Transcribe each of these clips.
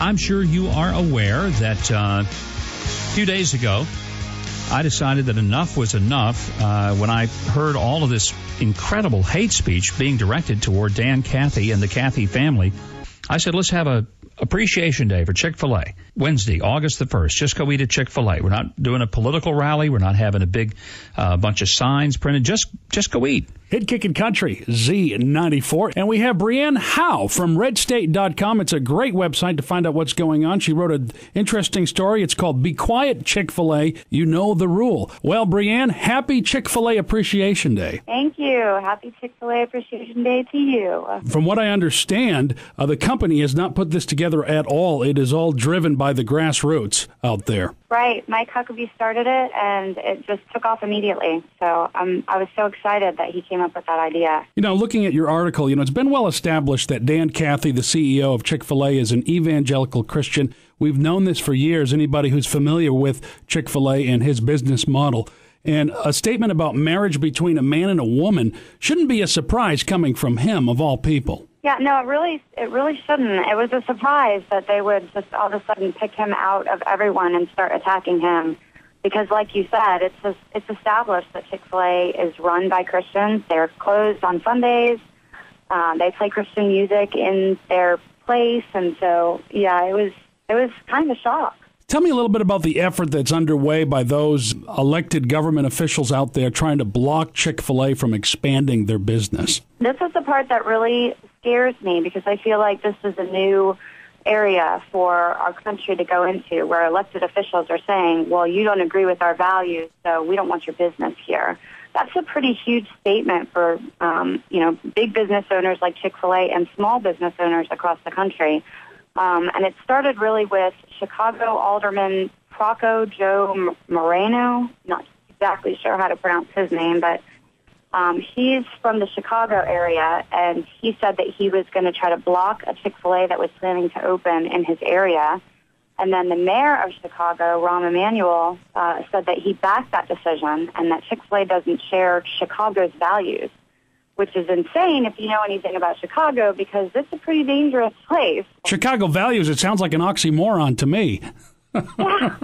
I'm sure you are aware that a few days ago, I decided that enough was enough when I heard all of this incredible hate speech being directed toward Dan Cathy and the Cathy family. I said, let's have a Appreciation Day for Chick-Fil-A, Wednesday, August the 1st. Just go eat at Chick-Fil-A. We're not doing a political rally. We're not having a big bunch of signs printed. Just go eat. Hit Kickin' Country, Z94. And we have Breeanne Howe from RedState.com. It's a great website to find out what's going on. She wrote an interesting story. It's called Be Quiet, Chick-fil-A. You know the rule. Well, Breeanne, happy Chick-fil-A Appreciation Day. Thank you. Happy Chick-fil-A Appreciation Day to you. From what I understand, the company has not put this together at all. It is all driven by the grassroots out there. Right. Mike Huckabee started it, and it just took off immediately. So I was so excited that he came up with that idea. You know, looking at your article, it's been well established that Dan Cathy, the CEO of Chick-fil-A, is an evangelical Christian. We've known this for years, anybody who's familiar with Chick-fil-A and his business model. And a statement about marriage between a man and a woman shouldn't be a surprise coming from him, of all people. Yeah, no, it really shouldn't. It was a surprise that they would just all of a sudden pick him out of everyone and start attacking him. Because, like you said, it's established that Chick-fil-A is run by Christians. They're closed on Sundays. They play Christian music in their place, and so yeah, it was kind of a shock. Tell me a little bit about the effort that's underway by those elected government officials out there trying to block Chick-fil-A from expanding their business. This is the part that really scares me because I feel like this is a new area for our country to go into where elected officials are saying, well, you don't agree with our values, so we don't want your business here. That's a pretty huge statement for, big business owners like Chick-fil-A and small business owners across the country. And it started really with Chicago Alderman Proco Joe Moreno. Not exactly sure how to pronounce his name, but he's from the Chicago area, and he said that he was going to try to block a Chick-fil-A that was planning to open in his area. And then the mayor of Chicago, Rahm Emanuel, said that he backed that decision and that Chick-fil-A doesn't share Chicago's values, which is insane if you know anything about Chicago because it's a pretty dangerous place. Chicago values, it sounds like an oxymoron to me. Yeah,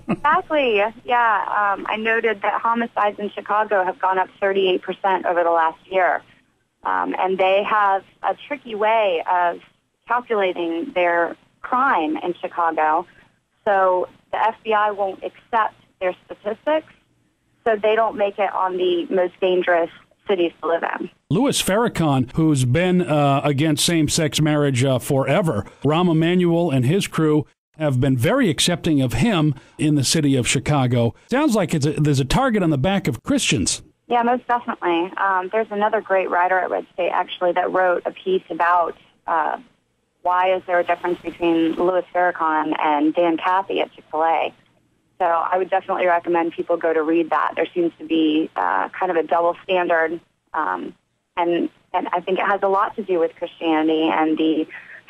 exactly. Yeah, I noted that homicides in Chicago have gone up 38% over the last year. And they have a tricky way of calculating their crime in Chicago. So the FBI won't accept their statistics, so they don't make it on the most dangerous cities to live in. Louis Farrakhan, who's been against same-sex marriage forever, Rahm Emanuel and his crew have been very accepting of him in the city of Chicago. Sounds like there's a target on the back of Christians. Yeah, most definitely. There's another great writer at RedState, actually, that wrote a piece about why is there a difference between Louis Farrakhan and Dan Cathy at Chick-fil-A. So I would definitely recommend people go to read that. There seems to be kind of a double standard, and I think it has a lot to do with Christianity and the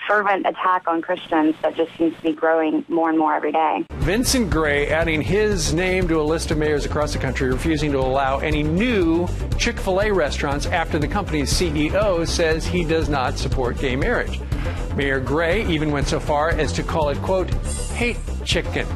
fervent attack on Christians that just seems to be growing more and more every day. Vincent Gray adding his name to a list of mayors across the country refusing to allow any new Chick-fil-A restaurants after the company's CEO says he does not support gay marriage. Mayor Gray even went so far as to call it, quote, hate chicken.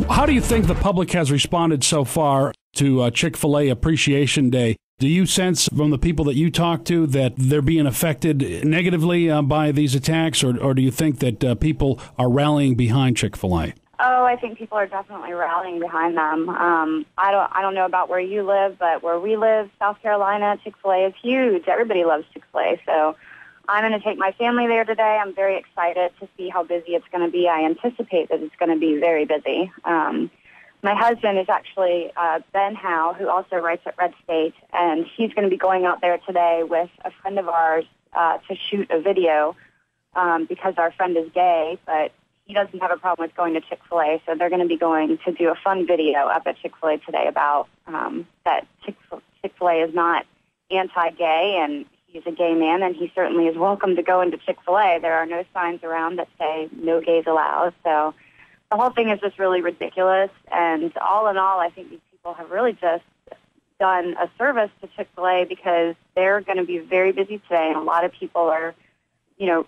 How do you think the public has responded so far to Chick-fil-A Appreciation Day? Do you sense from the people that you talk to that they're being affected negatively by these attacks, or do you think that people are rallying behind Chick-fil-A? Oh, I think people are definitely rallying behind them. I don't know about where you live, but where we live, South Carolina, Chick-fil-A is huge. Everybody loves Chick-fil-A, so I'm going to take my family there today. I'm very excited to see how busy it's going to be. I anticipate that it's going to be very busy. My husband is actually Ben Howe, who also writes at RedState, and he's going to be going out there today with a friend of ours to shoot a video because our friend is gay, but he doesn't have a problem with going to Chick-fil-A, so they're going to be going to do a fun video up at Chick-fil-A today about that Chick-fil-A is not anti-gay, and he's a gay man, and he certainly is welcome to go into Chick-fil-A. There are no signs around that say no gays allowed, so the whole thing is just really ridiculous, and all in all, I think these people have really just done a service to Chick-fil-A because they're going to be very busy today, and a lot of people are,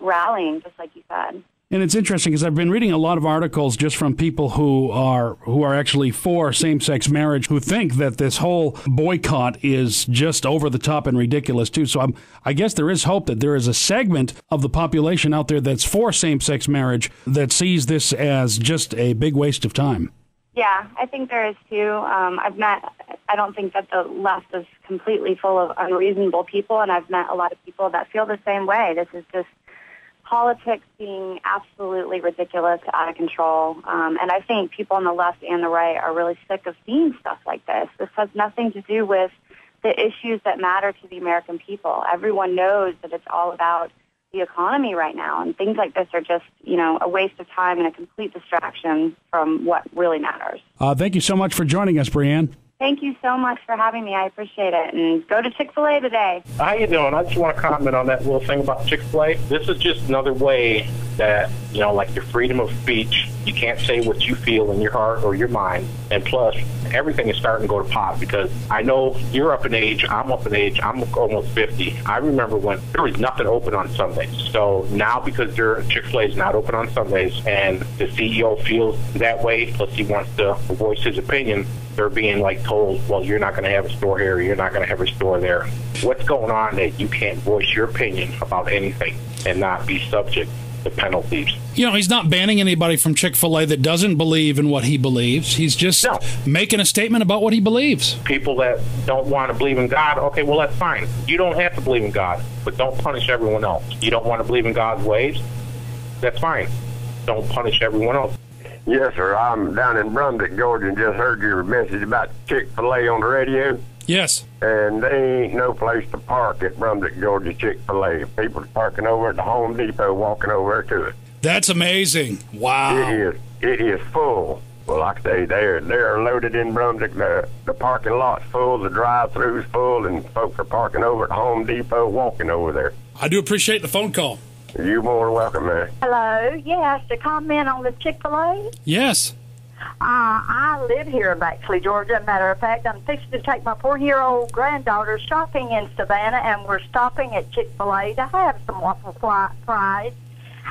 rallying, just like you said. And it's interesting because I've been reading a lot of articles just from people who are actually for same-sex marriage, who think that this whole boycott is just over the top and ridiculous too. So I guess there is hope that there is a segment of the population out there that's for same-sex marriage that sees this as just a big waste of time. Yeah, I think there is too. I don't think that the left is completely full of unreasonable people, and I've met a lot of people that feel the same way. This is just politics being absolutely ridiculous, out of control. And I think people on the left and the right are really sick of seeing stuff like this. This has nothing to do with the issues that matter to the American people. Everyone knows that it's all about the economy right now, and things like this are just, a waste of time and a complete distraction from what really matters. Thank you so much for joining us, Breeanne. Thank you so much for having me. I appreciate it. And go to Chick-Fil-A today. How you doing? I just want to comment on that little thing about Chick-Fil-A. This is just another way that, like your freedom of speech, you can't say what you feel in your heart or your mind. And plus, everything is starting to go to pot because I know you're up in age, I'm up in age, I'm almost 50. I remember when there was nothing open on Sundays. So now because Chick-fil-A is not open on Sundays and the CEO feels that way, plus he wants to voice his opinion, they're being told, well, you're not going to have a store here, you're not going to have a store there. What's going on that you can't voice your opinion about anything and not be subject to penalties? He's not banning anybody from Chick-fil-A that doesn't believe in what he believes. He's just making a statement about what he believes. People that don't want to believe in God, okay, well, that's fine. You don't have to believe in God, but don't punish everyone else. You don't want to believe in God's ways? That's fine. Don't punish everyone else. Yes, sir. I'm down in Brunswick, Georgia, and just heard your message about Chick-fil-A on the radio. Yes. And there ain't no place to park at Brunswick, Georgia, Chick-fil-A. People are parking over at the Home Depot, walking over to it. That's amazing. Wow. It is full. Well, like I say, they're loaded in Brunswick. The parking lot's full, the drive-thru's full, and folks are parking over at the Home Depot, walking over there. I do appreciate the phone call. You're more welcome, man. Hello. Yes, to comment on the Chick-fil-A? Yes. I live here in Bexley, Georgia. Matter of fact, I'm fixing to take my 4-year-old granddaughter shopping in Savannah, and we're stopping at Chick-fil-A to have some waffle fries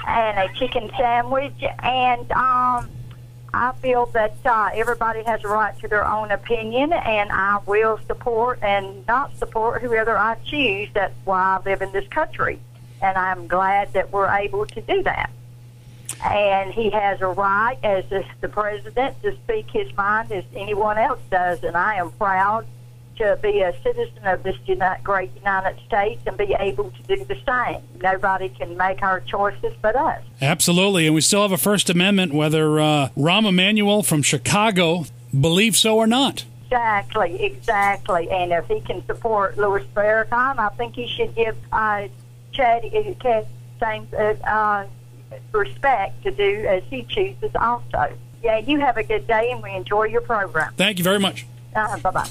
and a chicken sandwich. And I feel that everybody has a right to their own opinion, and I will support and not support whoever I choose. That's why I live in this country. And I'm glad that we're able to do that. And he has a right, as the president, to speak his mind as anyone else does. And I am proud to be a citizen of this great United States and be able to do the same. Nobody can make our choices but us. Absolutely. And we still have a First Amendment, whether Rahm Emanuel from Chicago believes so or not. Exactly. And if he can support Louis Farrakhan, I think he should give Chad same respect to do as he chooses also. Yeah, you have a good day, and we enjoy your program. Thank you very much. Bye-bye.